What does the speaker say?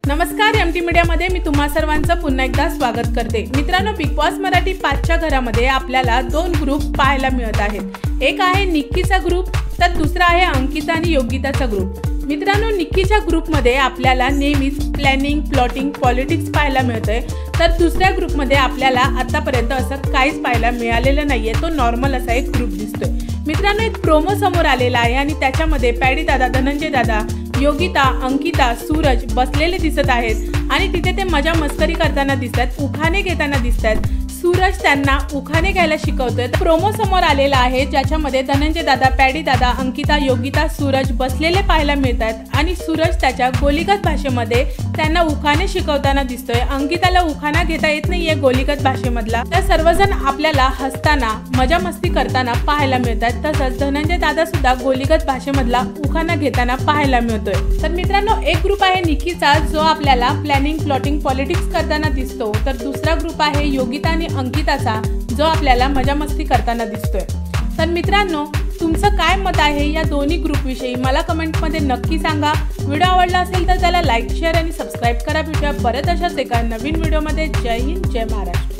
नमस्कार, एमटी मीडियामध्ये मी तुम्हा सर्वांचं पुन्हा एकदा स्वागत करते। मित्रांनो, बिग बॉस मराठी 5च्या घरामध्ये आपल्याला दोन ग्रुप पाहायला मिळत आहेत। एक आहे निक्कीचा ग्रुप, तर दुसरा आहे अंकिता आणि योगिताचा ग्रुप। मित्रांनो, निक्कीच्या ग्रुपमध्ये आपल्याला नेहमीच प्लॅनिंग, प्लॉटिंग, पॉलिटिक्स पाहायला मिळतंय, तर दुसऱ्या ग्रुपमध्ये आपल्याला आतापर्यंत असं काहीच पाहायला मिळालेलं नाहीये। तो नॉर्मल असा एक ग्रुप दिसतोय। मित्रांनो, एक प्रोमो समोर आलेला आहे आणि त्याच्यामध्ये पॅडी दादा, धनंजय दादा, योगिता, अंकिता, सूरज बसलेले दिसत आहेत आणि तिथे ते मजा मस्करी करताना दिसतात, उखाणे घेताना दिसतात। सूरज त्यांना उखाणे घ्यायला शिकवतोय। प्रोमो समोर आलेला आहे ज्याच्यामध्ये धनंजय दादा, पॅडी दादा, अंकिता, योगिता, सूरज बसलेले पाहायला मिळतात आणि सूरज त्याच्या गोलीगत भाषेमध्ये त्यांना उखाणे शिकवताना दिसतोय। अंकिताला उखाणा घेता येत नाहीये गोलीगत भाषेमधला, तर सर्वजण आपल्याला हसताना, मजा मस्ती करताना पाहायला मिळतात। तसंच धनंजय दादा सुद्धा गोलीगत भाषेमधला उखाणा घेताना पाहायला मिळतोय। तर मित्रांनो, एक ग्रुप आहे निक्कीचा जो आपल्याला प्लॅनिंग, प्लॉटिंग, पॉलिटिक्स करताना दिसतो, तर दुसरा ग्रुप आहे योगिता आणि अंकिताचा जो आपल्याला मजा मस्ती करताना दिसतोय। तर मित्रांनो, तुमचं काय मत आहे या दोन्ही ग्रुप विषयी मला कमेंटमध्ये नक्की सांगा। व्हिडिओ आवडला असेल तर त्याला लाईक, शेअर आणि सबस्क्राईब करा। भेटूया परत अशाच एका नवीन व्हिडिओमध्ये। जय हिंद, जय महाराष्ट्र।